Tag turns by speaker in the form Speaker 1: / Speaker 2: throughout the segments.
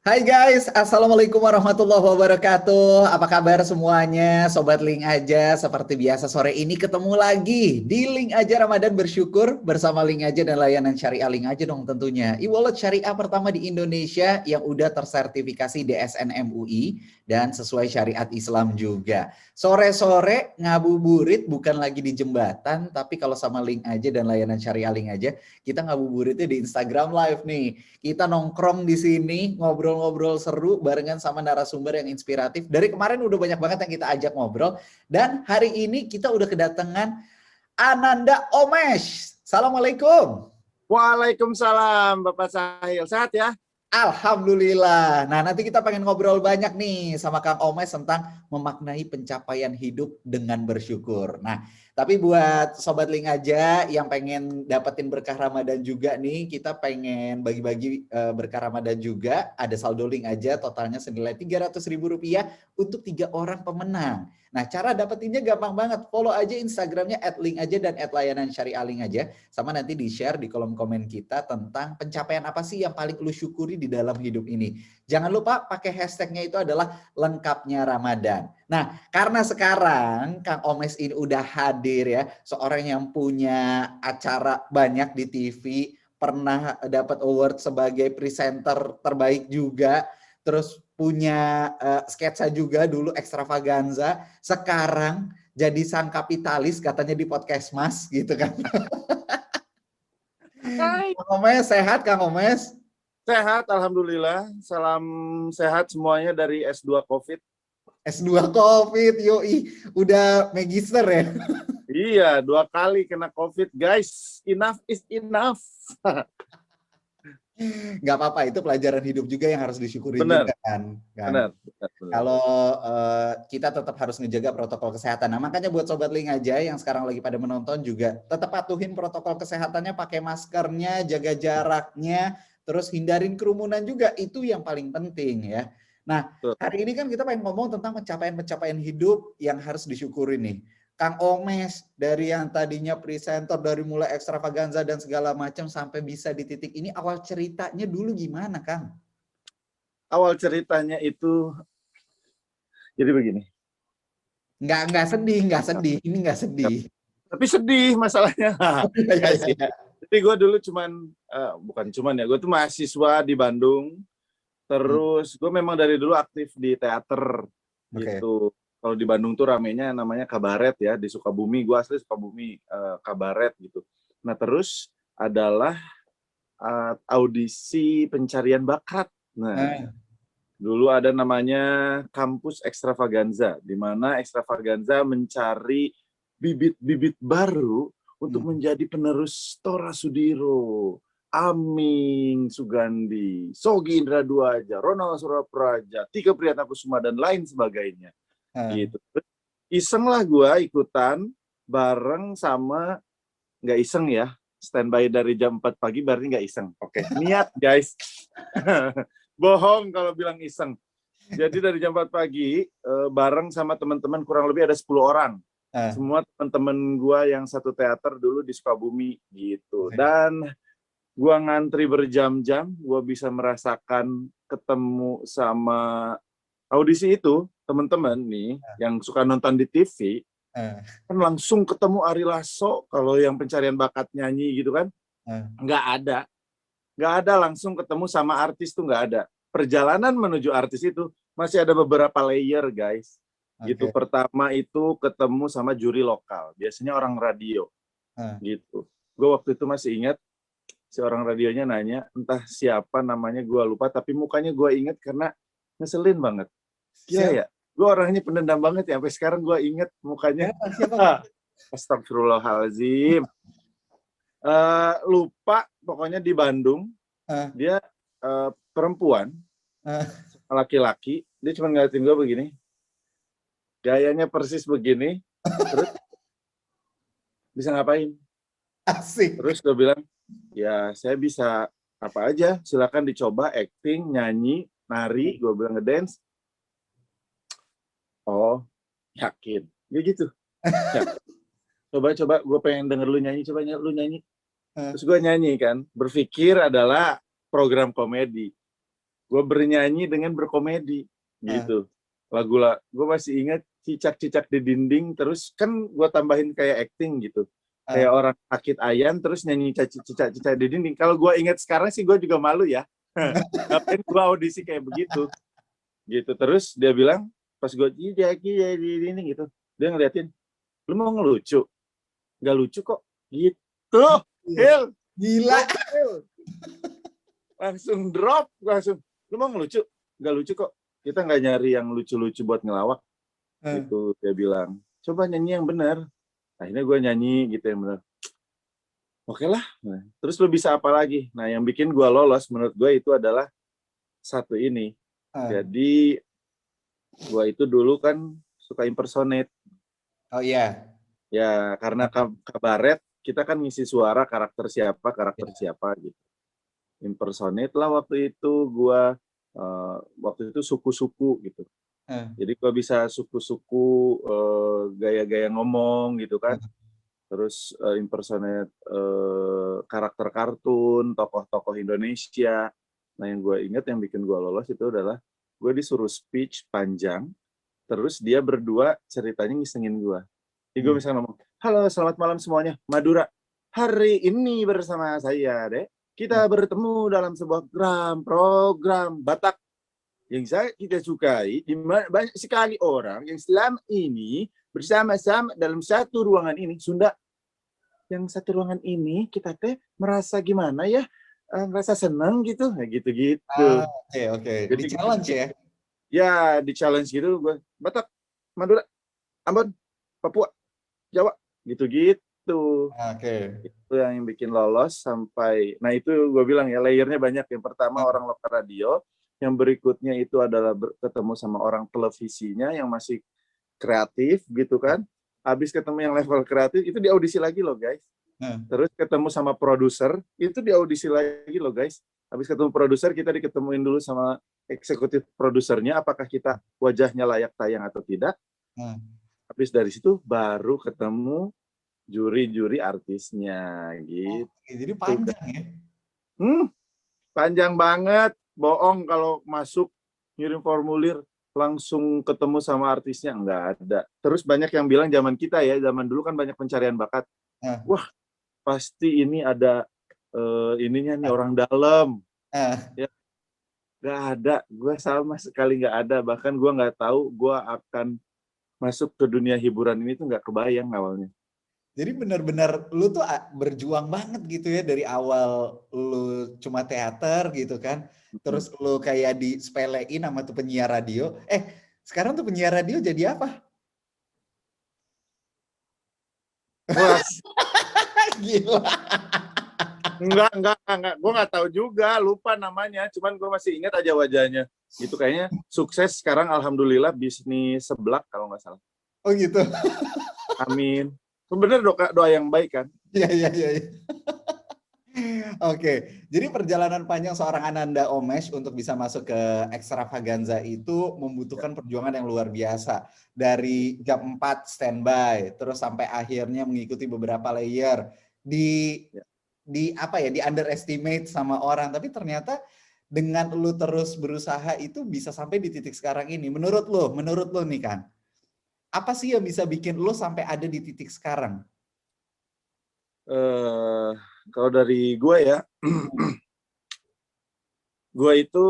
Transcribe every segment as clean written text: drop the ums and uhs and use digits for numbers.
Speaker 1: Hai guys, Assalamualaikum warahmatullahi wabarakatuh. Apa kabar semuanya? Sobat Link Aja, seperti biasa sore ini ketemu lagi di Link Aja Ramadan Bersyukur bersama Link Aja dan layanan Syariah Link Aja dong tentunya. E-wallet syariah pertama di Indonesia yang udah tersertifikasi DSN MUI dan sesuai syariat Islam juga. Sore-sore ngabuburit bukan lagi di jembatan, tapi kalau sama Link Aja dan layanan Syariah Link Aja, kita ngabuburitnya di Instagram Live nih. Kita nongkrong di sini, ngobrol-ngobrol seru barengan sama narasumber yang inspiratif. Dari kemarin udah banyak banget yang kita ajak ngobrol. Dan hari ini kita udah kedatangan Ananda Omesh. Assalamualaikum.
Speaker 2: Waalaikumsalam Bapak Sahil. Sehat ya?
Speaker 1: Alhamdulillah. Nah, nanti kita pengen ngobrol banyak nih sama Kang Omesh tentang memaknai pencapaian hidup dengan bersyukur. Nah, tapi buat Sobat Link Aja yang pengen dapetin berkah Ramadan juga nih, kita pengen bagi-bagi berkah Ramadan juga. Ada saldo Link Aja totalnya senilai Rp300.000 untuk 3 orang pemenang. Nah, cara dapetinnya gampang banget. Follow aja Instagramnya @linkaja dan @layanan syariah link aja. Sama nanti di-share di kolom komen kita tentang pencapaian apa sih yang paling lu syukuri di dalam hidup ini. Jangan lupa pakai hashtagnya itu adalah lengkapnya Ramadan. Nah, karena sekarang Kang Omesh ini udah hadir ya, seorang yang punya acara banyak di TV, pernah dapat award sebagai presenter terbaik juga, terus punya sketsa juga dulu Extravaganza, sekarang jadi sang kapitalis katanya di podcast Mas gitu kan.
Speaker 2: Hai.
Speaker 1: Kang Omesh sehat Kang Omesh?
Speaker 2: Sehat, Alhamdulillah. Salam sehat semuanya dari S2 COVID.
Speaker 1: S2 COVID, yoi, udah magister ya?
Speaker 2: Iya, 2 kali kena COVID, guys. Enough is enough.
Speaker 1: Nggak apa-apa, itu pelajaran hidup juga yang harus disyukuri
Speaker 2: Benar,
Speaker 1: juga kan.
Speaker 2: benar.
Speaker 1: Kalau kita tetap harus ngejaga protokol kesehatan. Nah, makanya buat Sobat Link Aja yang sekarang lagi pada menonton juga tetap patuhin protokol kesehatannya, pakai maskernya, jaga jaraknya, terus hindarin kerumunan juga, itu yang paling penting ya. Nah, hari ini kan kita pengen ngomong tentang pencapaian-pencapaian hidup yang harus disyukuri nih. Kang Omesh dari yang tadinya presenter dari mulai Extravaganza dan segala macam sampai bisa di titik ini, awal ceritanya dulu gimana, Kang?
Speaker 2: Awal ceritanya itu jadi begini.
Speaker 1: Nggak sedih. Ini nggak sedih.
Speaker 2: Tapi sedih masalahnya.
Speaker 1: Ya.
Speaker 2: Jadi gue dulu bukan cuman ya, gue tuh mahasiswa di Bandung. Terus gue memang dari dulu aktif di teater gitu. Kalau di Bandung tuh ramenya namanya kabaret ya, di Sukabumi. Gue asli Sukabumi, kabaret gitu. Nah terus adalah audisi pencarian bakat. Nah dulu ada namanya kampus Extravaganza, di mana Extravaganza mencari bibit-bibit baru untuk menjadi penerus Tora Sudiro, Aming Sugandi, Sogi Indra Duaja, Ronald Surapraja, Tika Priyatnakusuma, dan lain sebagainya. Gitu. Iseng lah gue ikutan bareng sama, nggak iseng ya, standby dari jam 4 pagi berarti nggak iseng. Oke, niat guys. Bohong kalau bilang iseng. Jadi dari jam 4 pagi bareng sama teman-teman kurang lebih ada 10 orang. Semua teman-teman gue yang satu teater dulu di Sukabumi gitu. Dan gue ngantri berjam-jam, gue bisa merasakan ketemu sama audisi itu, teman-teman nih yang suka nonton di TV, kan langsung ketemu Ari Lasso, kalau yang pencarian bakat nyanyi gitu kan, nggak ada langsung ketemu sama artis tuh, nggak ada. Perjalanan menuju artis itu masih ada beberapa layer guys. Gitu. Pertama itu ketemu sama juri lokal, biasanya orang radio. Gitu. Gue waktu itu masih ingat, si orang radionya nanya, entah siapa namanya gue lupa, tapi mukanya gue ingat karena ngeselin banget. Iya ya, gue orangnya pendendam banget ya, sampai sekarang gue inget mukanya. Astagfirullahaladzim. Lupa, pokoknya di Bandung, dia perempuan, laki-laki, dia cuma ngeliatin gue begini, gayanya persis begini, terus bisa ngapain?
Speaker 1: Asik.
Speaker 2: Terus gue bilang, ya saya bisa apa aja, silakan dicoba, acting, nyanyi, nari, gue bilang ngedance. Oh, yakin? Ya gitu. Ya. Coba, gue pengen denger lu nyanyi, coba lu nyanyi. Terus gue nyanyi kan, berpikir adalah program komedi. gue bernyanyi dengan berkomedi gitu. Lagu gue masih ingat cicak-cicak di dinding, terus kan gue tambahin kayak acting gitu. Kayak orang sakit ayan terus nyanyi cicak-cicak di dinding. Kalau gue ingat sekarang sih gue juga malu ya. Ngapain gue audisi kayak begitu gitu. Terus dia bilang pas gue cicak di dinding gitu, dia ngeliatin, lu mau ngelucu? Gak lucu kok gitu. Hil,
Speaker 1: Gila.
Speaker 2: gokil. Langsung drop, langsung, lu mau ngelucu? Gak lucu kok, kita nggak nyari yang lucu-lucu buat ngelawak gitu. Dia bilang, coba nyanyi yang benar. Akhirnya gue nyanyi gitu yang benar. Oke lah. Nah, terus lu bisa apa lagi? Nah, yang bikin gue lolos menurut gue itu adalah satu ini. Jadi gue itu dulu kan suka impersonate.
Speaker 1: Oh iya.
Speaker 2: Ya karena kabaret kita kan ngisi suara karakter siapa gitu. Impersonate lah waktu itu gue waktu itu suku-suku gitu. Jadi gue bisa suku-suku gaya-gaya ngomong gitu kan. Terus impersonate karakter kartun, tokoh-tokoh Indonesia. Nah yang gue ingat yang bikin gue lolos itu adalah gue disuruh speech panjang, terus dia berdua ceritanya ngisengin gue. Jadi gue misalnya ngomong, halo selamat malam semuanya, Madura. Hari ini bersama saya, Dek. Kita bertemu dalam sebuah program Batak yang kita sukai, di mana banyak sekali orang yang selama ini bersama-sama dalam satu ruangan ini. Sunda, yang satu ruangan ini kita teh merasa gimana ya, merasa senang gitu, nah gitu-gitu.
Speaker 1: Oke. Di
Speaker 2: Jadi
Speaker 1: challenge ya?
Speaker 2: ya di challenge gitu gue, Batak, Madura, Ambon, Papua, Jawa, gitu-gitu.
Speaker 1: Oke.
Speaker 2: Itu yang bikin lolos sampai, nah itu gue bilang ya layernya banyak. Yang pertama orang lokal radio, yang berikutnya itu adalah ketemu sama orang televisinya yang masih kreatif gitu kan. Habis ketemu yang level kreatif itu di audisi lagi loh guys. Terus ketemu sama produser itu di audisi lagi loh guys. Habis ketemu produser kita diketemuin dulu sama eksekutif produsernya apakah kita wajahnya layak tayang atau tidak. Habis dari situ baru ketemu juri-juri artisnya gitu.
Speaker 1: Jadi panjang ya?
Speaker 2: Panjang banget. Bohong kalau masuk ngirim formulir langsung ketemu sama artisnya, nggak ada. Terus banyak yang bilang zaman kita ya, zaman dulu kan banyak pencarian bakat. Wah, pasti ini ada ininya nih orang dalam. Ya, nggak ada. Gue sama sekali nggak ada. Bahkan gue nggak tahu gue akan masuk ke dunia hiburan ini tuh nggak kebayang awalnya.
Speaker 1: Jadi benar-benar lu tuh berjuang banget gitu ya dari awal lu cuma teater gitu kan. Terus lu kayak disepelein sama tuh penyiar radio. Sekarang tuh penyiar radio jadi apa?
Speaker 2: Wah,
Speaker 1: Gila.
Speaker 2: enggak. Gue nggak tahu juga, lupa namanya. Cuman gue masih ingat aja wajahnya. Gitu kayaknya sukses sekarang, alhamdulillah bisnis seblak kalau nggak salah.
Speaker 1: Oh gitu.
Speaker 2: Amin. Bener doa yang baik kan?
Speaker 1: Iya. Oke, jadi perjalanan panjang seorang Ananda Omesh untuk bisa masuk ke Extravaganza itu membutuhkan perjuangan yang luar biasa. Dari jam 4 standby, terus sampai akhirnya mengikuti beberapa layer. Di underestimate sama orang, tapi ternyata dengan lu terus berusaha itu bisa sampai di titik sekarang ini. Menurut lu nih kan, apa sih yang bisa bikin lu sampai ada di titik sekarang?
Speaker 2: Kalau dari gue ya, gue itu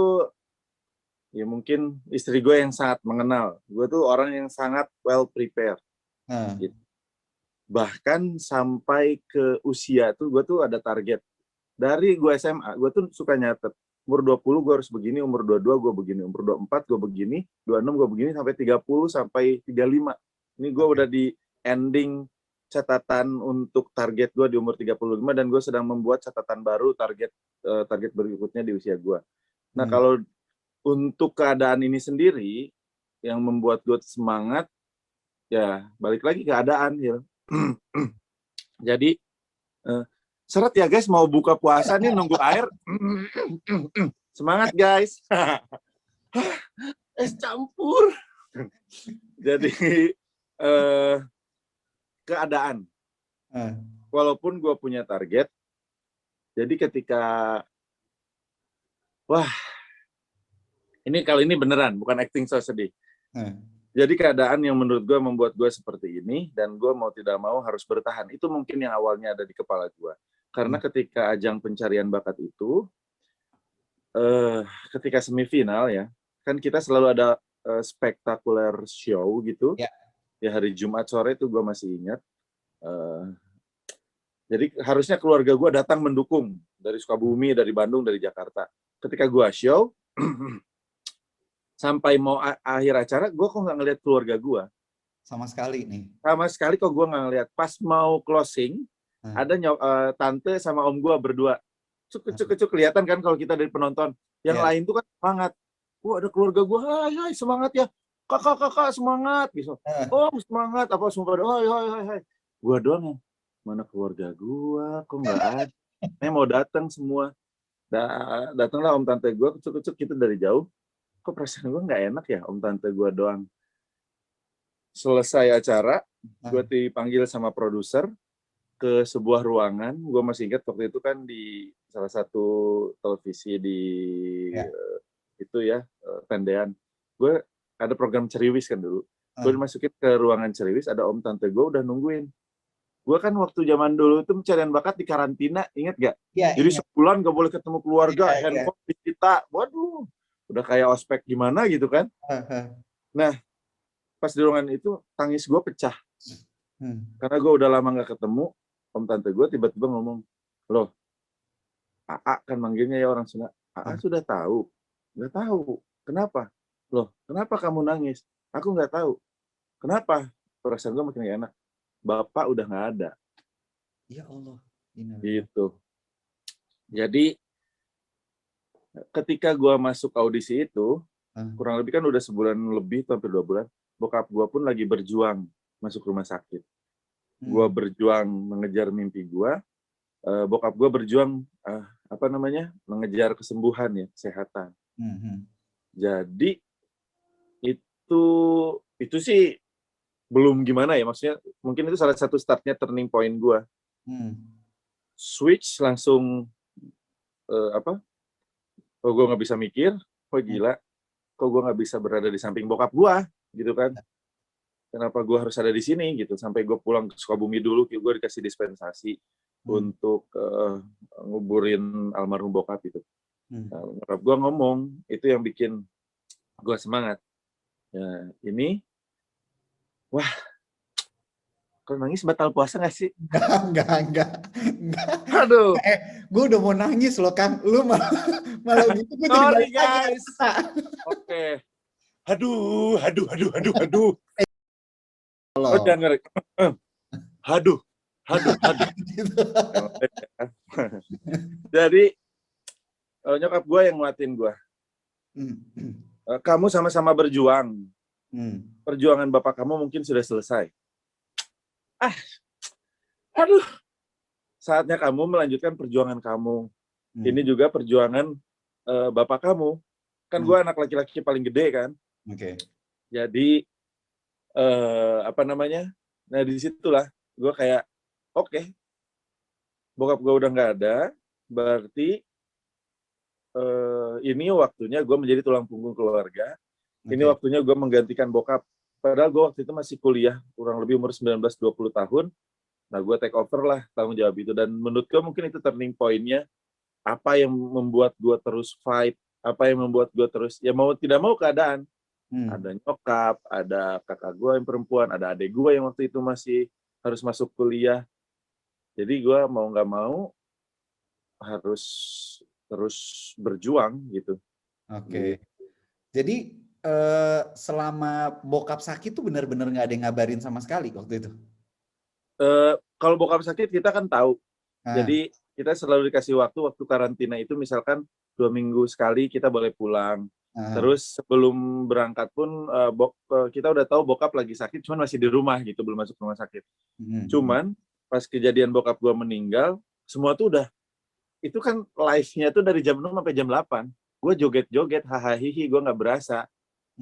Speaker 2: ya mungkin istri gue yang sangat mengenal. Gue tuh orang yang sangat well prepared. Gitu. Bahkan sampai ke usia tuh gue tuh ada target. Dari gue SMA, gue tuh suka nyatet. Umur 20 gue harus begini, umur 22 gue begini, umur 24 gue begini, 26 gue begini, sampai 30, sampai 35. Ini gue udah di ending catatan untuk target gue di umur 35 dan gue sedang membuat catatan baru target berikutnya di usia gue. Nah kalau untuk keadaan ini sendiri yang membuat gue semangat, ya balik lagi keadaan ya. Jadi seret ya guys, mau buka puasa nih nunggu air. Semangat guys. Es campur. Jadi keadaan. Walaupun gue punya target, jadi ketika Ini kali ini beneran, bukan acting so sedih.
Speaker 1: Hmm.
Speaker 2: Jadi keadaan yang menurut gue membuat gue seperti ini, dan gue mau tidak mau harus bertahan. Itu mungkin yang awalnya ada di kepala gue. Karena ketika ajang pencarian bakat itu, ketika semifinal ya, kan kita selalu ada spektakuler show gitu.
Speaker 1: Ya.
Speaker 2: Ya hari Jumat sore itu gue masih ingat. Jadi harusnya keluarga gue datang mendukung dari Sukabumi, dari Bandung, dari Jakarta. Ketika gue show, sampai mau akhir acara, gue kok nggak ngeliat keluarga gue.
Speaker 1: Sama sekali nih.
Speaker 2: Sama sekali kok gue nggak ngeliat. Pas mau closing, ada tante sama om gue berdua. Cuk kelihatan kan kalau kita dari penonton. Yang lain tuh kan semangat. Ada keluarga gue, hai semangat ya. Kakak semangat gitu. Om semangat apa semua pada hai. Gue doang yang mana keluarga gue kok nggak ada. Mau datang semua. Datanglah om tante gue kucuk kita dari jauh. Kok perasaan gue nggak enak ya om tante gue doang. Selesai acara, gue dipanggil sama produser ke sebuah ruangan. Gue masih ingat waktu itu kan di salah satu televisi di itu ya, Tendean. Gue ada program Ceriwis kan dulu. Gue dimasukin ke ruangan Ceriwis, ada om tante gue udah nungguin. Gue kan waktu zaman dulu itu pencarian bakat di karantina, inget gak?
Speaker 1: Ya,
Speaker 2: jadi sebulan gak boleh ketemu keluarga, handphone disita. Waduh, udah kayak ospek gimana gitu kan. Nah, pas di ruangan itu tangis gue pecah. Karena gue udah lama gak ketemu, om tante gue tiba-tiba ngomong, loh, AA kan manggilnya ya orang Sunda, AA sudah tahu? Nggak tahu. Kenapa? Loh, kenapa kamu nangis? Aku nggak tahu. Kenapa? Perasaan gue makin gak enak. Bapak udah nggak ada.
Speaker 1: Ya Allah.
Speaker 2: Gitu. Jadi ketika gue masuk audisi itu, kurang lebih kan udah sebulan lebih, hampir 2 bulan, bokap gue pun lagi berjuang masuk rumah sakit. Gue berjuang mengejar mimpi gue, bokap gue berjuang mengejar kesembuhan ya, kesehatan. Jadi itu sih belum gimana ya, maksudnya mungkin itu salah satu startnya turning point gue. Switch langsung kok gue nggak bisa mikir, kok gila, kok gue nggak bisa berada di samping bokap gue, gitu kan? Kenapa gue harus ada di sini gitu? Sampai gue pulang ke Sukabumi dulu, gue dikasih dispensasi untuk nguburin almarhum bokap itu. Bokap gue ngomong, itu yang bikin gue semangat. Ya, ini, wah, kalau nangis batal puasa nggak sih?
Speaker 1: Enggak.
Speaker 2: Aduh.
Speaker 1: Gue udah mau nangis loh, Kang. Lu malah gitu, gue jadi
Speaker 2: Sorry,
Speaker 1: balik
Speaker 2: guys.
Speaker 1: lagi.
Speaker 2: Oke. Aduh. Oh, jangan ngeri. Aduh. Jadi, nyokap gue yang nguatin gue. Kamu sama-sama berjuang. Perjuangan bapak kamu mungkin sudah selesai. Aduh. Saatnya kamu melanjutkan perjuangan kamu. Ini juga perjuangan bapak kamu. Kan gue anak laki-laki paling gede kan.
Speaker 1: Oke.
Speaker 2: Jadi nah disitulah gue kayak oke, bokap gue udah nggak ada, berarti ini waktunya gue menjadi tulang punggung keluarga. Ini waktunya gue menggantikan bokap. Padahal gue waktu itu masih kuliah, kurang lebih umur 19-20 tahun. Nah, gue take over lah tanggung jawab itu. Dan menurut gue mungkin itu turning point-nya. Apa yang membuat gue terus fight, apa yang membuat gue terus, ya mau tidak mau keadaan. Ada nyokap, ada kakak gue yang perempuan, ada adik gue yang waktu itu masih harus masuk kuliah. Jadi gue mau nggak mau harus terus berjuang gitu.
Speaker 1: Oke. Jadi selama bokap sakit tuh benar-benar nggak ada yang ngabarin sama sekali waktu itu?
Speaker 2: Kalau bokap sakit kita kan tahu. Jadi kita selalu dikasih waktu karantina itu misalkan 2 minggu sekali kita boleh pulang. Terus sebelum berangkat pun kita udah tahu bokap lagi sakit, cuman masih di rumah gitu, belum masuk rumah sakit. Cuman pas kejadian bokap gua meninggal, semua tuh udah, itu kan live-nya tuh dari jam 6 sampai jam 8. Gue joget-joget, hahaha, gue nggak berasa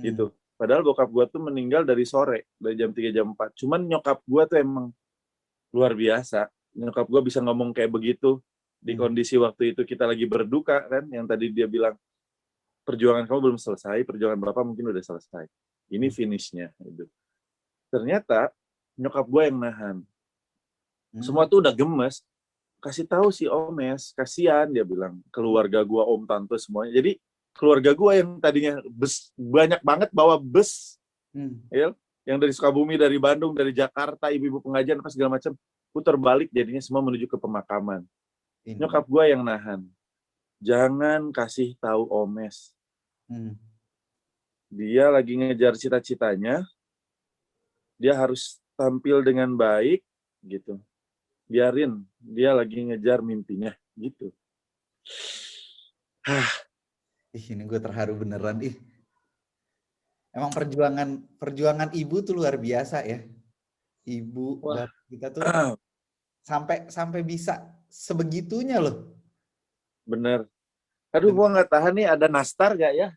Speaker 2: gitu. Padahal bokap gue tuh meninggal dari sore, dari jam 3, jam 4. Cuman nyokap gue tuh emang luar biasa. Nyokap gue bisa ngomong kayak begitu di kondisi waktu itu kita lagi berduka kan, yang tadi dia bilang perjuangan kamu belum selesai, perjuangan Bapak mungkin udah selesai. Ini finishnya. Gitu. Ternyata nyokap gue yang nahan. Semua tuh udah gemes. Kasih tahu si Omes, kasihan dia bilang. Keluarga gue, om, tante, semuanya. Jadi keluarga gue yang tadinya banyak banget bawa bus. Ya, yang dari Sukabumi, dari Bandung, dari Jakarta, ibu-ibu pengajian, apa segala macam. Putar balik jadinya semua menuju ke pemakaman. Nyokap gue yang nahan. Jangan kasih tahu Omes. Dia lagi ngejar cita-citanya. Dia harus tampil dengan baik, gitu. Biarin, dia lagi ngejar mimpinya, gitu.
Speaker 1: Ini gue terharu beneran, Emang perjuangan ibu tuh luar biasa ya. Ibu, bapak kita tuh sampai bisa sebegitunya loh.
Speaker 2: Bener. Aduh, gua nggak tahan nih, ada nastar gak ya?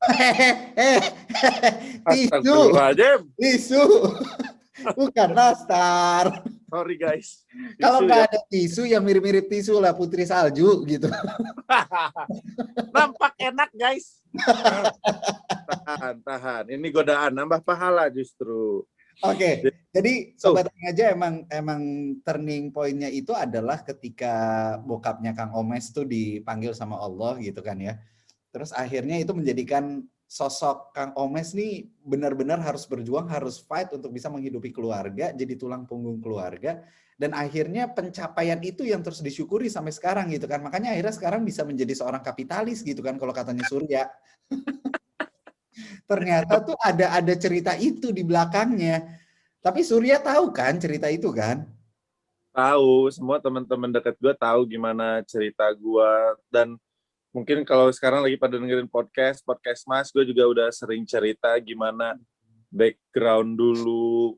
Speaker 1: Tisu. Bukan nastar.
Speaker 2: Sorry guys.
Speaker 1: Kalau nggak ada tisu yang mirip-mirip tisu lah, Putri Salju gitu.
Speaker 2: Nampak enak guys. Tahan. Ini godaan, nambah pahala justru.
Speaker 1: Oke, jadi Sobat aja emang turning point-nya itu adalah ketika bokapnya Kang Omes tuh dipanggil sama Allah gitu kan ya. Terus akhirnya itu menjadikan sosok Kang Omes nih benar-benar harus berjuang, harus fight untuk bisa menghidupi keluarga, jadi tulang punggung keluarga. Dan akhirnya pencapaian itu yang terus disyukuri sampai sekarang gitu kan. Makanya akhirnya sekarang bisa menjadi seorang kapitalis gitu kan kalau katanya Surya. Ternyata tuh ada cerita itu di belakangnya. Tapi Surya tahu kan cerita itu kan?
Speaker 2: Tahu, semua teman-teman dekat gue tahu gimana cerita gue. Dan mungkin kalau sekarang lagi pada dengerin podcast Mas, gue juga udah sering cerita gimana background dulu,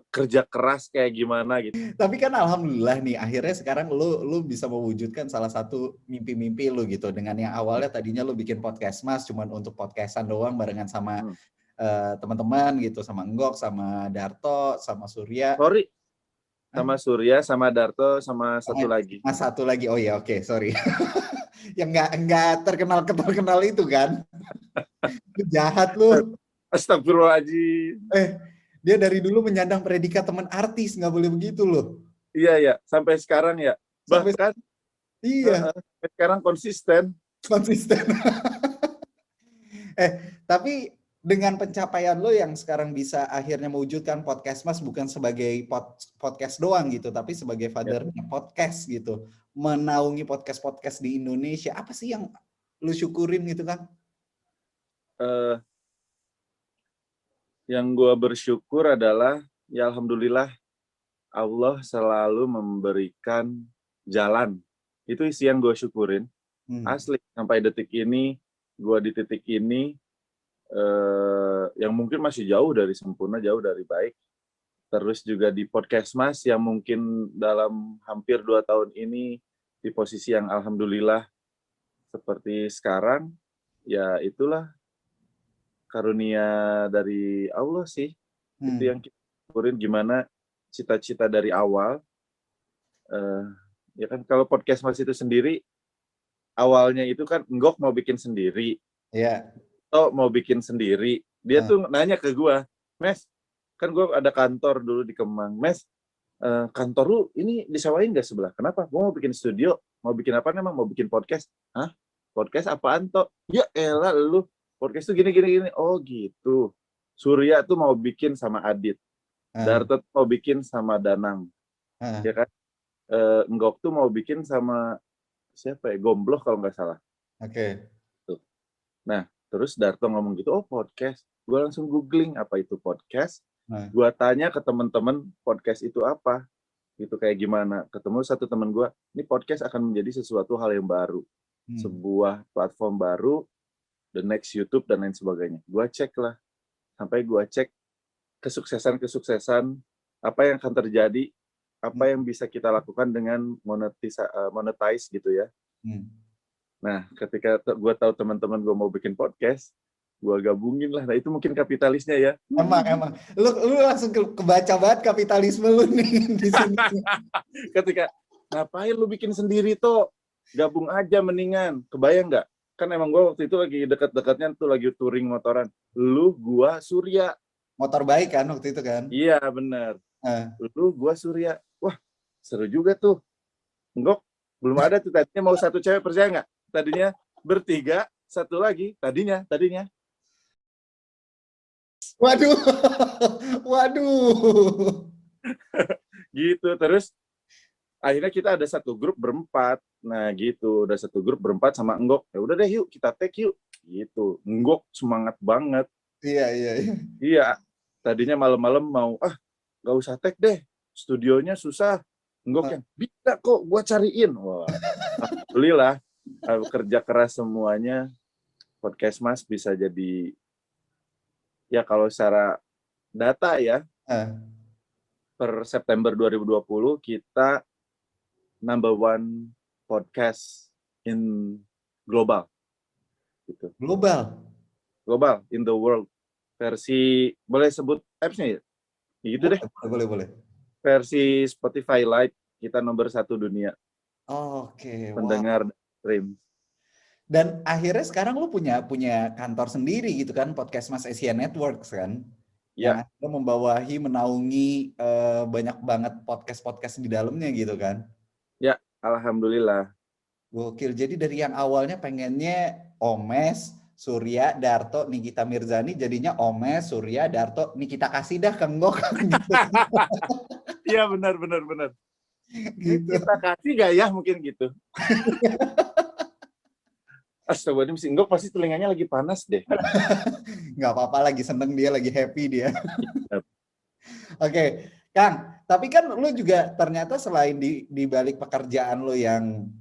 Speaker 2: kerja keras kayak gimana gitu.
Speaker 1: Tapi kan alhamdulillah nih akhirnya sekarang lu bisa mewujudkan salah satu mimpi-mimpi lu gitu dengan yang awalnya tadinya lu bikin podcast Mas cuman untuk podcastan doang barengan sama teman-teman gitu, sama Enggok, sama Darto, sama Surya.
Speaker 2: Sorry. Sama Surya, sama Darto, sama satu lagi.
Speaker 1: Mas satu lagi. Oh ya, oke, sorry. Yang enggak terkenal itu kan. Jahat lu.
Speaker 2: Astagfirullahaladzim.
Speaker 1: Dia dari dulu menyandang predikat teman artis, nggak boleh begitu loh.
Speaker 2: Iya, sampai sekarang ya. Bahkan
Speaker 1: iya.
Speaker 2: Sekarang konsisten.
Speaker 1: Tapi dengan pencapaian lo yang sekarang bisa akhirnya mewujudkan podcast Mas bukan sebagai podcast doang gitu, tapi sebagai fathernya podcast gitu, menaungi podcast di Indonesia. Apa sih yang lo syukurin gitu kan?
Speaker 2: Yang gue bersyukur adalah ya alhamdulillah Allah selalu memberikan jalan. Itu isi yang gue syukurin. Asli sampai detik ini gue di titik ini yang mungkin masih jauh dari sempurna, jauh dari baik. Terus juga di podcast Mas yang mungkin dalam hampir 2 tahun ini di posisi yang alhamdulillah seperti sekarang, ya itulah karunia dari Allah sih. Itu yang kita syukurin, gimana cita-cita dari awal. Ya kan kalau podcast Mas itu sendiri, awalnya itu kan Enggok mau bikin sendiri.
Speaker 1: Iya.
Speaker 2: Mau bikin sendiri. Dia tuh nanya ke gue, Mes, kan gue ada kantor dulu di Kemang. Mes, kantor lu ini disewain gak sebelah? Kenapa? Gue mau bikin studio. Mau bikin apa emang? Mau bikin podcast. Hah? Podcast apaan toh? Ya elah lu. Podcast tuh gini. Oh gitu. Surya tuh mau bikin sama Adit. Darto mau bikin sama Danang. Ya kan? Enggok tuh mau bikin sama siapa ya? Gombloh kalau nggak salah.
Speaker 1: Oke.
Speaker 2: Tuh. Nah, terus Darto ngomong gitu, oh podcast. Gue langsung googling apa itu podcast. Gue tanya ke teman-teman podcast itu apa. Gitu kayak gimana. Ketemu satu teman gue, ini podcast akan menjadi sesuatu hal yang baru. Sebuah platform baru, the next YouTube dan lain sebagainya. Gue cek lah. Sampai gue cek kesuksesan, apa yang akan terjadi, apa yang bisa kita lakukan dengan monetize gitu ya. Nah, ketika gue tahu teman-teman gue mau bikin podcast, gue gabungin lah. Nah, itu mungkin kapitalisnya ya.
Speaker 1: Emang. Lu langsung kebaca banget kapitalisme lu nih di sini.
Speaker 2: Ketika, ngapain lu bikin sendiri toh? Gabung aja mendingan. Kebayang nggak? kan emang gue waktu itu lagi dekat-dekatnya tuh lagi touring motoran. Lu, gua, Surya.
Speaker 1: Motor baik kan waktu itu kan?
Speaker 2: Iya bener.
Speaker 1: Eh.
Speaker 2: Lu, gua, Surya. Wah seru juga tuh. Enggak, belum ada tuh tadinya mau satu cewek, percaya nggak? Tadinya bertiga, satu lagi. Tadinya.
Speaker 1: Waduh, waduh.
Speaker 2: Gitu, terus akhirnya kita ada satu grup berempat. Nah gitu, udah satu grup berempat sama Enggok. Ya udah deh yuk, kita tag yuk. Gitu. Enggok semangat banget.
Speaker 1: Iya.
Speaker 2: Iya, tadinya malam-malam mau, nggak usah tag deh, studionya susah. Enggok yang, bisa kok gua cariin. Wah, alhamdulillah, kerja keras semuanya, Podcast Mas bisa jadi, ya kalau secara data ya, per September 2020 kita number one podcast in global. Gitu. Global, in the world. Versi, boleh sebut apps-nya ya? Gitu deh.
Speaker 1: Boleh.
Speaker 2: Versi Spotify Lite, kita nomor 1 dunia.
Speaker 1: Oke.
Speaker 2: Pendengar stream.
Speaker 1: Dan akhirnya sekarang lu punya kantor sendiri gitu kan, Podcast Mas Asia Networks kan?
Speaker 2: Ya.
Speaker 1: Yang membawahi, menaungi banyak banget podcast di dalamnya gitu kan?
Speaker 2: Ya, alhamdulillah.
Speaker 1: Gokil. Jadi dari yang awalnya pengennya Omes, Surya, Darto, Nikita Mirzani, jadinya Omes, Surya, Darto, Nikita kasih dah ke Enggok.
Speaker 2: Iya benar. Gitu. Kita kasih gak ya mungkin gitu. Astagfirullahaladzim, si Enggok pasti telinganya lagi panas deh.
Speaker 1: Nggak apa-apa, lagi seneng dia, lagi happy dia. Oke, Kang, tapi kan lu juga ternyata selain di balik pekerjaan lu yang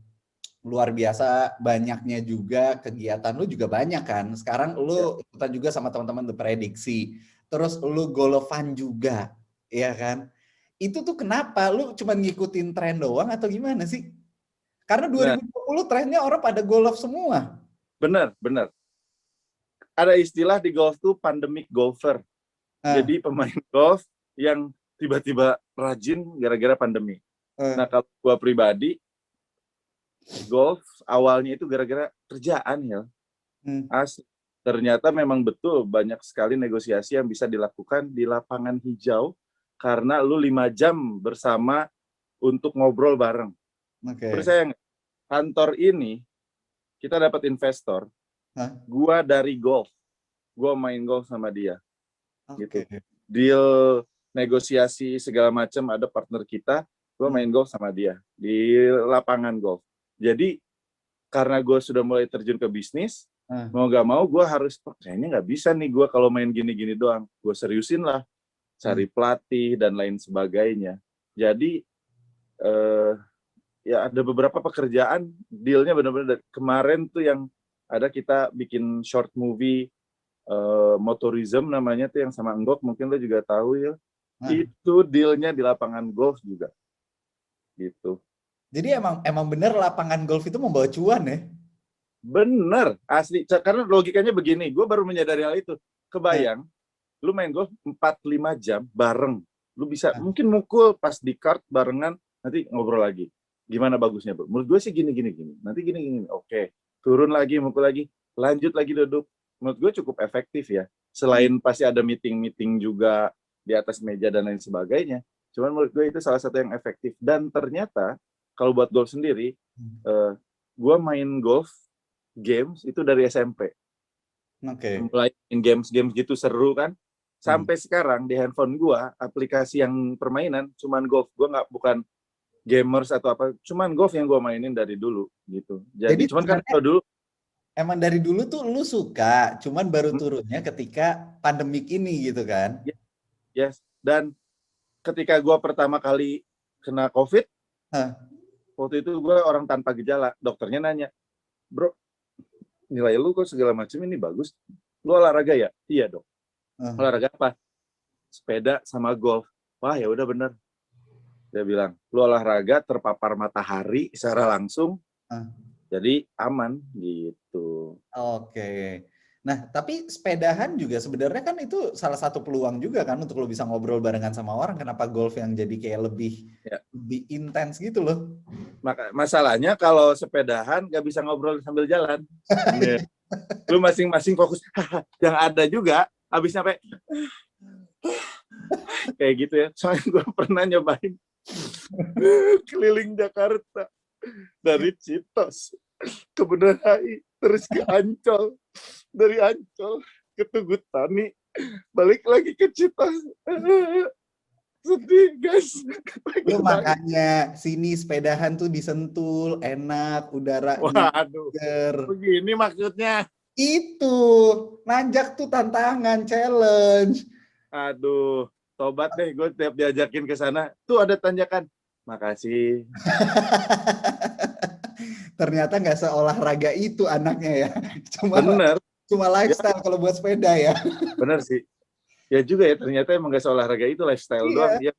Speaker 1: luar biasa, banyaknya juga kegiatan lu juga banyak kan. Sekarang lu ikutan juga sama teman-teman The Prediksi. Terus lu golofan juga, ya kan? Itu tuh kenapa? Lu cuma ngikutin tren doang atau gimana sih? Karena 2020 trennya orang pada golf semua.
Speaker 2: Benar. Ada istilah di golf tuh pandemic golfer. Jadi pemain golf yang tiba-tiba rajin gara-gara pandemi. Nah kalau gua pribadi, golf awalnya itu gara-gara kerjaan ya. Asli. Ternyata memang betul banyak sekali negosiasi yang bisa dilakukan di lapangan hijau karena lu 5 jam bersama untuk ngobrol bareng. Percaya nggak? Kantor ini kita dapat investor. Gua dari golf. Gua main golf sama dia. Gitu. Deal negosiasi segala macam, ada partner kita, gua main golf sama dia di lapangan golf. Jadi karena gue sudah mulai terjun ke bisnis, mau gak mau gue harus, kayaknya nggak bisa nih gue kalau main gini-gini doang. Gue seriusin lah, cari pelatih dan lain sebagainya. Jadi ya ada beberapa pekerjaan, dealnya benar-benar kemarin tuh yang ada kita bikin short movie Motorism namanya tuh yang sama Enggok, mungkin lo juga tahu ya. Itu dealnya di lapangan golf juga. Gitu.
Speaker 1: Jadi emang bener lapangan golf itu membawa cuan ya?
Speaker 2: Bener, asli. Karena logikanya begini, gue baru menyadari hal itu. Kebayang, lu main golf 4-5 jam bareng. Lu bisa mungkin mukul pas di kart barengan, nanti ngobrol lagi. Gimana bagusnya, bro? Menurut gue sih gini. Nanti gini. Oke, turun lagi, mukul lagi, lanjut lagi duduk. Menurut gue cukup efektif ya. Selain pasti ada meeting juga di atas meja dan lain sebagainya. Cuman menurut gue itu salah satu yang efektif. Dan ternyata, kalau buat golf sendiri, gue main golf games itu dari SMP. Mulai main games gitu seru kan. Sampai sekarang di handphone gue, aplikasi yang permainan cuman golf. Gue bukan gamers atau apa, cuman golf yang gue mainin dari dulu gitu. Jadi cuman kan kalau dulu
Speaker 1: emang dari dulu tuh lu suka, cuman baru turunnya ketika pandemik ini gitu kan?
Speaker 2: Yes. Dan ketika gue pertama kali kena COVID, waktu itu gue orang tanpa gejala, dokternya nanya, bro, nilai lu kok segala macam ini bagus, lu olahraga ya? Iya dok. Olahraga apa? Sepeda sama golf. Wah ya udah bener. Dia bilang, lu olahraga terpapar matahari secara langsung, jadi aman gitu.
Speaker 1: Oke. Nah, tapi sepedahan juga sebenarnya kan itu salah satu peluang juga kan untuk lo bisa ngobrol barengan sama orang. Kenapa golf yang jadi kayak lebih intens gitu loh?
Speaker 2: Masalahnya kalau sepedahan nggak bisa ngobrol sambil jalan. Nih, lu masing-masing fokus. Yang ada juga habis sampai kayak gitu ya. Soalnya gue pernah nyobain keliling Jakarta dari Citos ke Bundaran HI terus ke Ancol, dari Ancol ke Tugu Tani, balik lagi ke Citos. Sedih guys.
Speaker 1: Lu makanya sini sepedahan tuh di Sentul, enak, udaranya
Speaker 2: Waduh,
Speaker 1: seger.
Speaker 2: begini maksudnya.
Speaker 1: Itu, nanjak tuh tantangan, challenge.
Speaker 2: Aduh, tobat deh gue tiap diajakin ke sana. Tuh ada tanjakan. Makasih.
Speaker 1: Ternyata nggak seolahraga itu anaknya ya.
Speaker 2: Bener.
Speaker 1: Cuma
Speaker 2: Ya,
Speaker 1: lifestyle kalau buat sepeda ya.
Speaker 2: bener sih. Ya juga ya, ternyata emang gak seolahraga itu, lifestyle doang.
Speaker 1: Iya.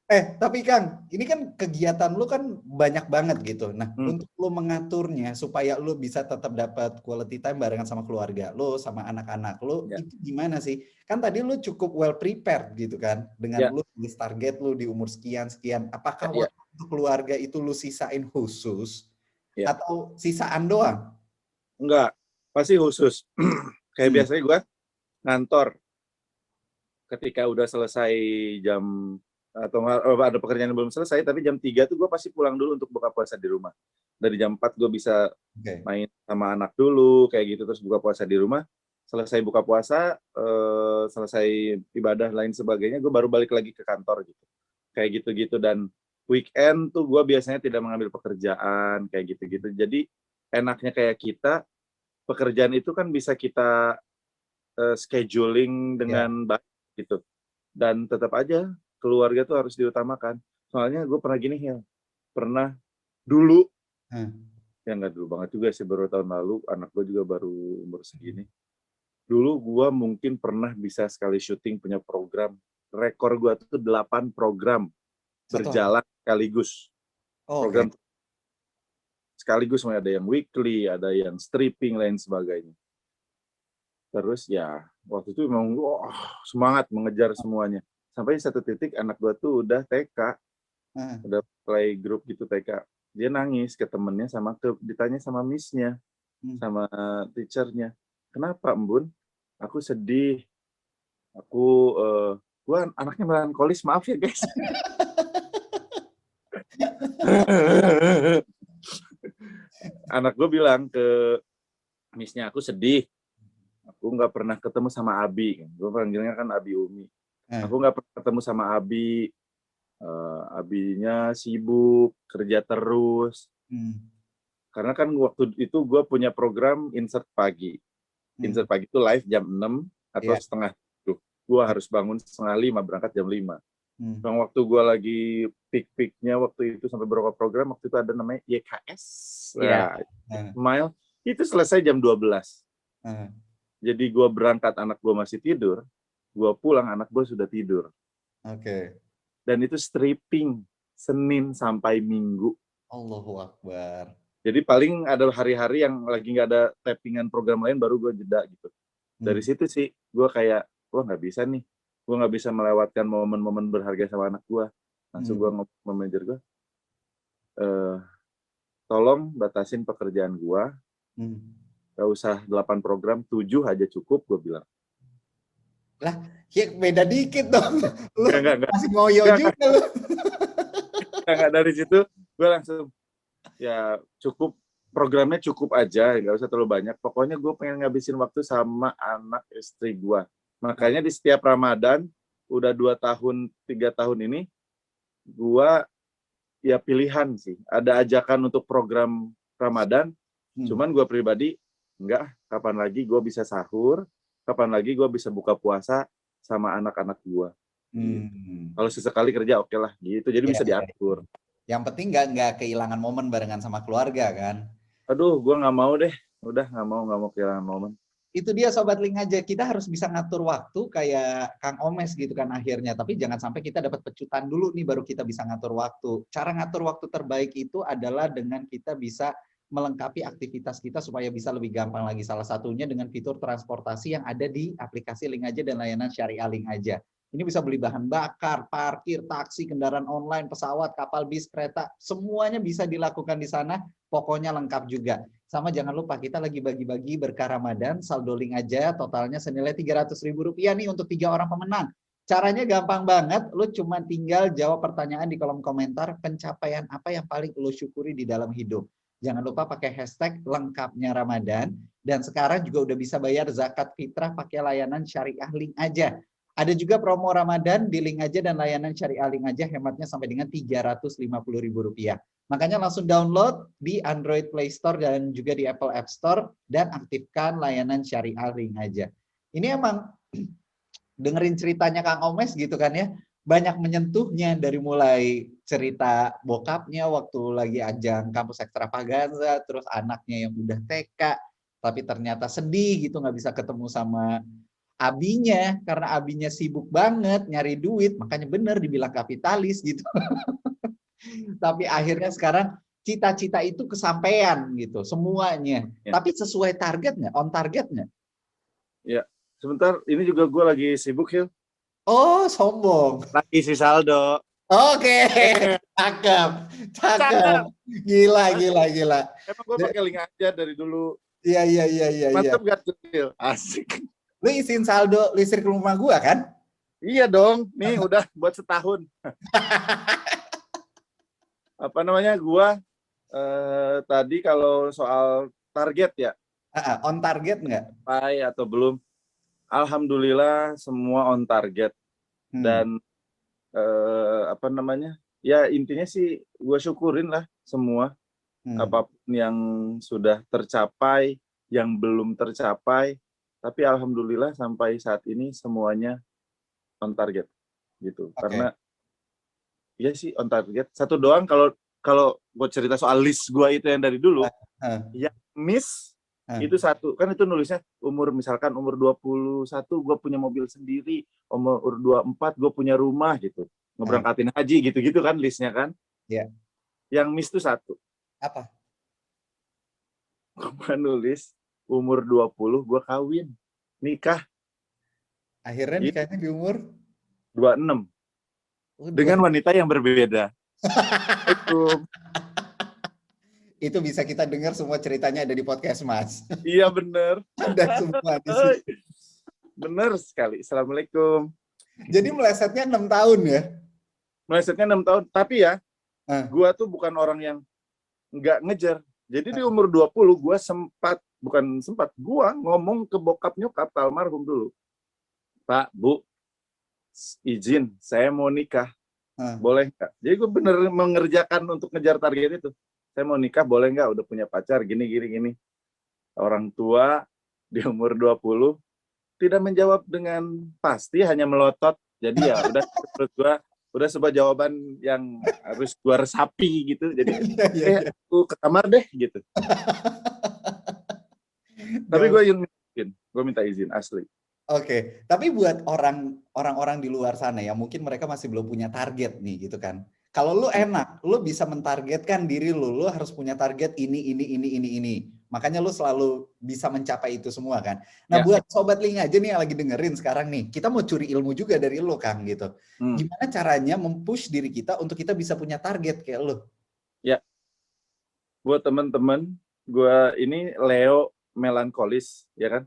Speaker 2: Ya,
Speaker 1: Tapi Kang, ini kan kegiatan lu kan banyak banget gitu. Nah, untuk lu mengaturnya supaya lu bisa tetap dapat quality time barengan sama keluarga lu, sama anak-anak lu,
Speaker 2: ya,
Speaker 1: itu gimana sih? Kan tadi lu cukup well prepared gitu kan, dengan
Speaker 2: ya,
Speaker 1: lu tulis target lu di umur sekian-sekian. Apakah
Speaker 2: ya,
Speaker 1: waktu untuk keluarga itu lu sisain khusus
Speaker 2: ya.
Speaker 1: atau sisaan doang?
Speaker 2: Enggak, pasti khusus. Kayak
Speaker 1: Hmm,
Speaker 2: biasanya gue ngantor ketika udah selesai jam, atau ada pekerjaan yang belum selesai, tapi jam 3 tuh gue pasti pulang dulu untuk buka puasa di rumah. Dari jam 4 gue bisa
Speaker 1: oke.
Speaker 2: main sama anak dulu, kayak gitu, terus buka puasa di rumah. Selesai buka puasa, selesai ibadah lain sebagainya, gue baru balik lagi ke kantor gitu. Kayak gitu-gitu, dan weekend tuh gue biasanya tidak mengambil pekerjaan, kayak gitu-gitu. Jadi enaknya kayak kita, pekerjaan itu kan bisa kita scheduling
Speaker 1: Ya.
Speaker 2: dengan baik gitu. Dan tetap aja keluarga tuh harus diutamakan. Soalnya gue pernah gini ya, pernah dulu,
Speaker 1: Hmm.
Speaker 2: ya nggak dulu banget juga sih, baru tahun lalu, anak gue juga baru umur segini. Dulu gue mungkin pernah bisa sekali syuting punya program. Rekor gue tuh 8 program
Speaker 1: Satu hari.
Speaker 2: berjalan sekaligus.
Speaker 1: Oh, oke.
Speaker 2: Program sekaligus, ada yang weekly, ada yang stripping, lain sebagainya. Terus ya, waktu itu memang semangat mengejar semuanya. Sampai satu titik anak gue tuh udah TK,
Speaker 1: Ah,
Speaker 2: udah play group gitu TK. Dia nangis ke temennya, ditanya sama miss-nya,
Speaker 1: hmm.
Speaker 2: sama teacher-nya. Kenapa, Embun? Aku sedih. Gua anaknya melankolis, maaf ya guys. Anak gue bilang ke miss-nya, aku sedih. Aku nggak pernah ketemu sama Abi. Gue panggilnya kan Abi Umi.
Speaker 1: Ah,
Speaker 2: Aku nggak pernah ketemu sama Abi. Abinya sibuk, kerja terus.
Speaker 1: hmm.
Speaker 2: Karena kan waktu itu gue punya program insert pagi.
Speaker 1: Hmm.
Speaker 2: Insert pagi itu live jam 6 atau
Speaker 1: Ya.
Speaker 2: setengah 7. Gue harus bangun setengah 5, berangkat jam 5.
Speaker 1: Hmm.
Speaker 2: Yang waktu gue lagi peak-peaknya waktu itu sampai beberapa program, waktu itu ada namanya YKS.
Speaker 1: Iya.
Speaker 2: Nah,
Speaker 1: Ah,
Speaker 2: Smile, itu selesai jam 12.
Speaker 1: ah.
Speaker 2: Jadi gue berangkat, anak gue masih tidur. Gue pulang, anak gue sudah tidur.
Speaker 1: Oke.
Speaker 2: Dan itu stripping Senin sampai Minggu.
Speaker 1: Allahu Akbar.
Speaker 2: Jadi paling ada hari-hari yang lagi nggak ada tappingan program lain, baru gue jeda gitu. Dari
Speaker 1: Hmm.
Speaker 2: situ sih gue kayak, wah nggak bisa nih, gue nggak bisa melewatkan momen-momen berharga sama anak gue. Langsung gue
Speaker 1: Hmm.
Speaker 2: ngomong sama manajer gue, tolong batasin pekerjaan gue,
Speaker 1: Hmm.
Speaker 2: gak usah 8 program, 7 aja cukup, gue bilang.
Speaker 1: Lah, ya beda dikit dong. Lu
Speaker 2: Enggak,
Speaker 1: masih ngoyo
Speaker 2: enggak,
Speaker 1: juga lu.
Speaker 2: dari situ gue langsung, ya cukup, programnya cukup aja, nggak usah terlalu banyak. Pokoknya gue pengen ngabisin waktu sama anak istri gue. Makanya di setiap Ramadan, udah 2 tahun, 3 tahun ini, gue ya pilihan sih. Ada ajakan untuk program Ramadan,
Speaker 1: Hmm.
Speaker 2: cuman gue pribadi, enggak, kapan lagi gue bisa sahur, kapan lagi gue bisa buka puasa sama anak-anak gue. Gitu.
Speaker 1: Hmm.
Speaker 2: Kalau sesekali kerja, oke lah gitu. Jadi
Speaker 1: Iya,
Speaker 2: bisa
Speaker 1: iya.
Speaker 2: diatur.
Speaker 1: Yang penting nggak kehilangan momen barengan sama keluarga kan.
Speaker 2: Aduh, gue nggak mau deh. Udah nggak mau kehilangan momen.
Speaker 1: Itu dia Sobat Link aja, kita harus bisa ngatur waktu kayak Kang Omes gitu kan akhirnya. Tapi jangan sampai kita dapat pecutan dulu nih baru kita bisa ngatur waktu. Cara ngatur waktu terbaik itu adalah dengan kita bisa melengkapi aktivitas kita supaya bisa lebih gampang lagi. Salah satunya dengan fitur transportasi yang ada di aplikasi Link Aja dan layanan Syariah Link Aja. Ini bisa beli bahan bakar, parkir, taksi, kendaraan online, pesawat, kapal, bis, kereta, semuanya bisa dilakukan di sana. Pokoknya lengkap juga. Sama jangan lupa kita lagi bagi-bagi berkah Ramadan, saldo link aja, totalnya senilai Rp300.000 nih untuk 3 orang pemenang. Caranya gampang banget, lu cuma tinggal jawab pertanyaan di kolom komentar, pencapaian apa yang paling lu syukuri di dalam hidup. Jangan lupa pakai hashtag lengkapnya Ramadan, dan sekarang juga udah bisa bayar zakat fitrah pakai layanan syariah link aja. Ada juga promo Ramadan di link aja dan layanan syariah link aja, hematnya sampai dengan Rp350.000. Makanya langsung download di Android Play Store dan juga di Apple App Store dan aktifkan layanan syariah link aja. Ini emang dengerin ceritanya Kang Omes gitu kan ya, banyak menyentuhnya dari mulai cerita bokapnya waktu lagi ajang kampus ekstravaganza, terus anaknya yang udah TK, tapi ternyata sedih gitu nggak bisa ketemu sama abinya karena abinya sibuk banget nyari duit, makanya bener dibilang kapitalis gitu. Tapi akhirnya sekarang cita-cita itu kesampaian gitu semuanya.
Speaker 2: Ya.
Speaker 1: Tapi sesuai target nggak? On target nggak?
Speaker 2: Ya, sebentar. Ini juga gue lagi sibuk, Hil.
Speaker 1: Oh, sombong.
Speaker 2: Lagi si saldo.
Speaker 1: Oke, cakep, cakep. Gila, gila, gila.
Speaker 2: Emang gue pakai link aja dari dulu.
Speaker 1: Iya, iya, iya, iya.
Speaker 2: Mantap gak tuh, Hil? Asik.
Speaker 1: Lu isiin saldo listrik rumah gua kan?
Speaker 2: Iya dong. Nih udah buat setahun. Apa namanya? Gua tadi kalau soal target ya,
Speaker 1: On target nggak?
Speaker 2: sampai atau belum? Alhamdulillah semua on target. Dan apa namanya? Ya intinya sih gue syukurin lah semua. Apapun yang sudah tercapai, yang belum tercapai, tapi alhamdulillah sampai saat ini semuanya on target gitu. Karena ya sih on target. Satu doang kalau gue cerita soal list gue itu yang dari dulu, yang miss itu satu. Kan itu nulisnya misalkan umur 21 gue punya mobil sendiri, umur 24 gue punya rumah gitu. Ngeberangkatin haji gitu-gitu kan listnya kan.
Speaker 1: Iya.
Speaker 2: Yang miss itu satu.
Speaker 1: Apa?
Speaker 2: Gue nulis umur 20 gue kawin, nikah.
Speaker 1: Akhirnya nikahnya di umur
Speaker 2: 26. Dengan wanita yang berbeda.
Speaker 1: Itu bisa kita dengar semua ceritanya ada di podcast Mas.
Speaker 2: Iya bener.
Speaker 1: Ada semua di situ.
Speaker 2: Bener sekali. Assalamualaikum.
Speaker 1: Jadi melesetnya 6 tahun ya?
Speaker 2: Melesetnya 6 tahun. Tapi ya, gue tuh bukan orang yang nggak ngejar. Jadi di umur 20 gue gue ngomong ke bokap nyokap almarhum dulu. Pak, Bu, izin saya mau nikah. Boleh nggak? Jadi gue bener mengerjakan untuk ngejar target itu. Saya mau nikah boleh nggak? Udah punya pacar gini. Orang tua di umur 20 tidak menjawab dengan pasti, hanya melotot. Jadi ya udah menurut gue udah sebuah jawaban yang harus gue resapi gitu. Jadi aku ke kamar deh gitu. Tapi gue minta izin asli.
Speaker 1: Oke, tapi buat orang-orang di luar sana ya, mungkin mereka masih belum punya target nih gitu kan. Kalau lu enak, lu bisa mentargetkan diri lu harus punya target ini. Makanya lu selalu bisa mencapai itu semua kan. Nah, buat Sobat Link aja nih yang lagi dengerin sekarang nih, kita mau curi ilmu juga dari lu Kang gitu. Gimana caranya mempush diri kita untuk kita bisa punya target kayak lu?
Speaker 2: Ya, buat teman-teman, gue ini Leo melankolis, ya kan?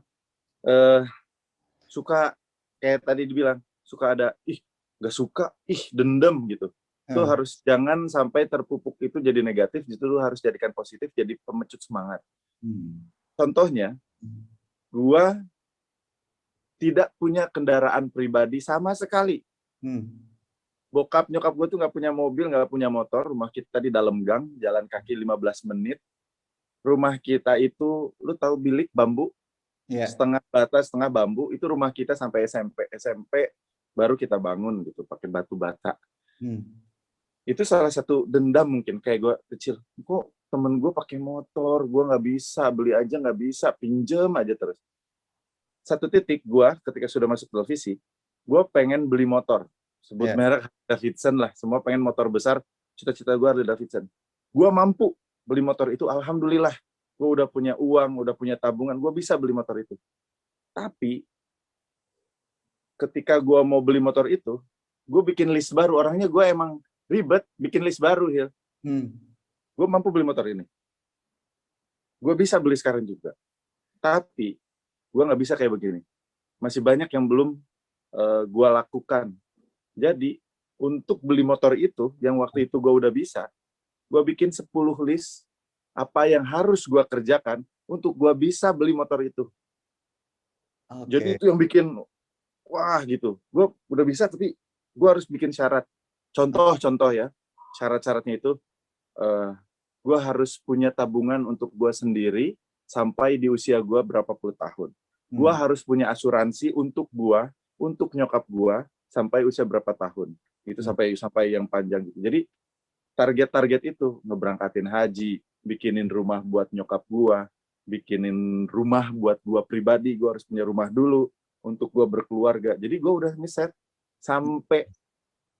Speaker 2: Suka kayak tadi dibilang, suka ada gak suka, dendam gitu. Itu harus jangan sampai terpupuk itu jadi negatif, justru lu harus jadikan positif, jadi pemecut semangat. Contohnya, gua tidak punya kendaraan pribadi sama sekali. Bokap nyokap gue tuh nggak punya mobil, nggak punya motor. Rumah kita di dalam gang, jalan kaki 15 menit. Rumah kita itu, lu tahu bilik bambu? Setengah bata, setengah bambu. Itu rumah kita sampai SMP baru kita bangun gitu, pakai batu bata. Itu salah satu dendam mungkin, kayak gue kecil. Kok temen gue pakai motor, gue nggak bisa, beli aja nggak bisa, pinjem aja terus. Satu titik gue, ketika sudah masuk televisi, gue pengen beli motor. Sebut merek Davidson lah, semua pengen motor besar, cita-cita gue ada Davidson. Gue mampu beli motor itu, alhamdulillah. Gue udah punya uang, udah punya tabungan, gue bisa beli motor itu. Tapi ketika gue mau beli motor itu, gue bikin list baru. Orangnya gue emang ribet, bikin list baru, Hil. Gue mampu beli motor ini. Gue bisa beli sekarang juga. Tapi gue nggak bisa kayak begini. Masih banyak yang belum gue lakukan. Jadi untuk beli motor itu, yang waktu itu gue udah bisa, gue bikin 10 list apa yang harus gue kerjakan untuk gue bisa beli motor itu. Jadi itu yang bikin, wah gitu. Gue udah bisa, tapi gue harus bikin syarat. Contoh ya, syarat-syaratnya itu, gue harus punya tabungan untuk gue sendiri sampai di usia gue berapa puluh tahun. Gue harus punya asuransi untuk gue, untuk nyokap gue sampai usia berapa tahun. Itu sampai yang panjang gitu. Jadi target-target itu ngeberangkatin haji, bikinin rumah buat nyokap gue, bikinin rumah buat gue pribadi, gue harus punya rumah dulu untuk gue berkeluarga. Jadi gue udah ngeset sampai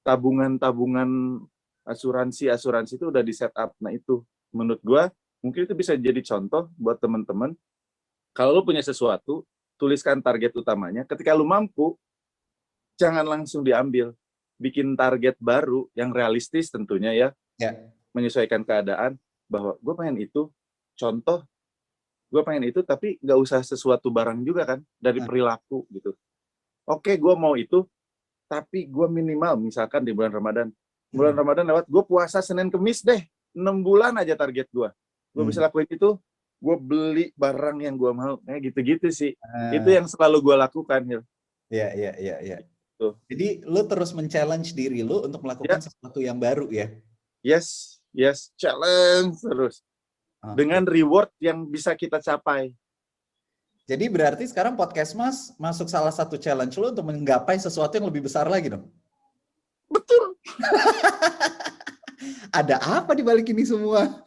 Speaker 2: tabungan-tabungan asuransi itu udah di set up. Nah itu menurut gue mungkin itu bisa jadi contoh buat teman-teman. Kalau lu punya sesuatu, tuliskan target utamanya. Ketika lu mampu, jangan langsung diambil. Bikin target baru yang realistis tentunya ya. Menyesuaikan keadaan bahwa gue pengen itu. Contoh, gue pengen itu tapi nggak usah sesuatu barang juga kan. Dari perilaku gitu. Oke, gue mau itu, tapi gue minimal misalkan di bulan Ramadan. Bulan Ramadan lewat, gue puasa Senin Kemis deh. 6 bulan aja target gue. Gue bisa lakuin itu, gue beli barang yang gue mau. Kayak gitu-gitu sih. Itu yang selalu gue lakukan, Hil.
Speaker 1: Iya. Jadi lu terus men-challenge diri lu untuk melakukan sesuatu yang baru ya?
Speaker 2: Yes. Challenge terus. Dengan reward yang bisa kita capai.
Speaker 1: Jadi berarti sekarang podcast Mas masuk salah satu challenge lu untuk menggapai sesuatu yang lebih besar lagi dong?
Speaker 2: Betul.
Speaker 1: Ada apa di balik ini semua?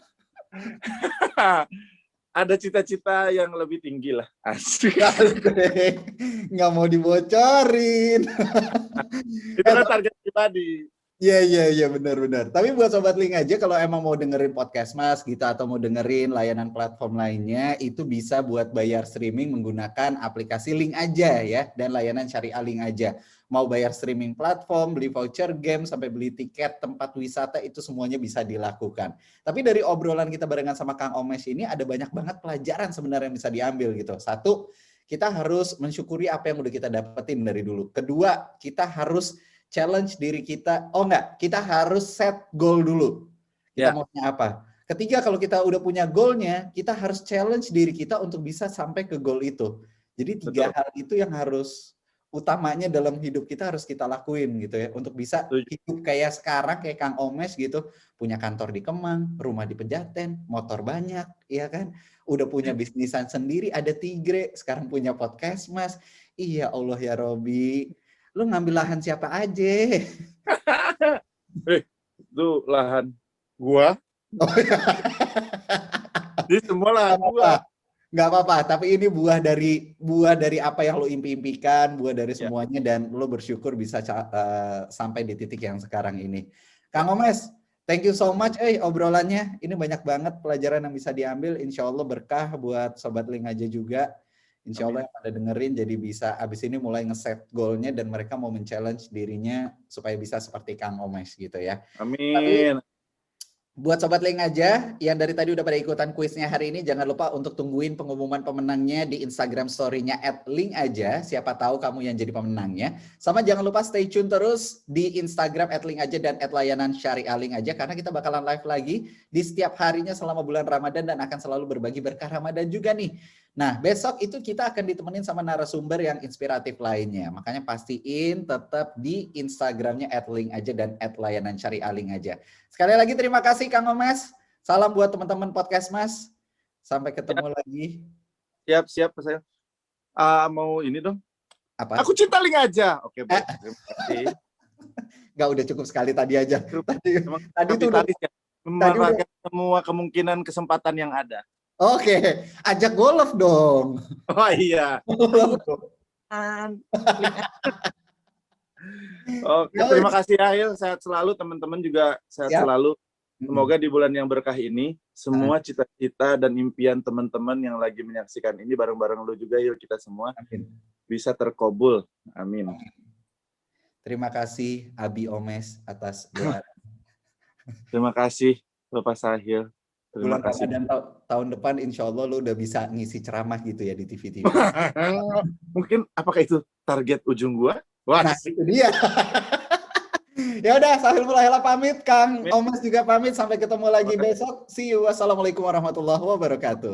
Speaker 2: Ada cita-cita yang lebih tinggi lah. Asik.
Speaker 1: Nggak mau dibocorin.
Speaker 2: Itu kan target pribadi.
Speaker 1: Iya, benar. Tapi buat Sobat Link aja, kalau emang mau dengerin podcast Mas gitu, atau mau dengerin layanan platform lainnya, itu bisa buat bayar streaming menggunakan aplikasi Link aja ya, dan layanan Syariah Link aja. Mau bayar streaming platform, beli voucher game, sampai beli tiket tempat wisata, itu semuanya bisa dilakukan. Tapi dari obrolan kita barengan sama Kang Omesh ini, ada banyak banget pelajaran sebenarnya yang bisa diambil gitu. Satu, kita harus mensyukuri apa yang udah kita dapetin dari dulu. Kedua, kita harus challenge diri kita. Kita harus set goal dulu. Kita maunya apa? Ketiga, kalau kita udah punya goalnya, kita harus challenge diri kita untuk bisa sampai ke goal itu. Jadi 3 hal itu yang harus utamanya dalam hidup kita harus kita lakuin gitu ya, untuk bisa hidup kayak sekarang, kayak Kang Omesh gitu, punya kantor di Kemang, rumah di Pejaten, motor banyak, ya kan? Udah punya bisnisan sendiri, ada Tigre, sekarang punya podcast Mas. Iya Allah ya Robi. Lu ngambil lahan siapa aja?
Speaker 2: Itu lahan gua. Ini semua lahan gua.
Speaker 1: Nggak apa-apa, tapi ini buah dari apa yang lo impi-impikan, buah dari semuanya, dan lo bersyukur bisa sampai di titik yang sekarang ini. Kang Omesh, thank you so much obrolannya. Ini banyak banget pelajaran yang bisa diambil. Insya Allah berkah buat Sobat Link aja juga. Insya Allah yang pada dengerin jadi bisa abis ini mulai ngeset goalnya dan mereka mau men-challenge dirinya supaya bisa seperti Kang Omesh gitu ya.
Speaker 2: Amin.
Speaker 1: Tapi, buat Sobat Link aja yang dari tadi udah pada ikutan kuisnya hari ini, jangan lupa untuk tungguin pengumuman pemenangnya di Instagram story-nya @linkaja. Siapa tahu kamu yang jadi pemenangnya. Sama jangan lupa stay tune terus di Instagram @linkaja dan @layanan Syariah Link aja, karena kita bakalan live lagi di setiap harinya selama bulan Ramadan dan akan selalu berbagi berkah Ramadan juga nih. Nah, besok itu kita akan ditemenin sama narasumber yang inspiratif lainnya. Makanya pastiin tetap di Instagramnya @linkaja dan @layanan Syariah Link aja. Sekali lagi terima kasih Kang Omesh. Salam buat teman-teman podcast Mas. Sampai ketemu lagi.
Speaker 2: Siap saya. Mau ini dong.
Speaker 1: Apa?
Speaker 2: Aku cinta Link aja. Oke, baik. Terima kasih.
Speaker 1: Nggak, udah cukup sekali tadi aja. Tadi tuh udah
Speaker 2: memanfaatkan semua kemungkinan kesempatan yang ada.
Speaker 1: Oke, ajak golf dong.
Speaker 2: Oh iya. Oke, terima kasih Ahil, sehat selalu, teman-teman juga sehat selalu. Semoga di bulan yang berkah ini semua cita-cita dan impian teman-teman yang lagi menyaksikan ini bareng-bareng lu juga, Hil, kita semua bisa terkabul. Amin.
Speaker 1: Terima kasih Abi Omes atas doa.
Speaker 2: Terima kasih Bapak Sahil. Terima
Speaker 1: Bulan
Speaker 2: kasih.
Speaker 1: Ramadan tahun depan insya Allah lu udah bisa ngisi ceramah gitu ya di TV-TV.
Speaker 2: Mungkin apakah itu target ujung gua? Wah,
Speaker 1: Nah, itu dia. Ya udah, Sahil Mulahela pamit, Kang Omes juga pamit. Sampai ketemu lagi besok. See you. Wassalamualaikum warahmatullahi wabarakatuh.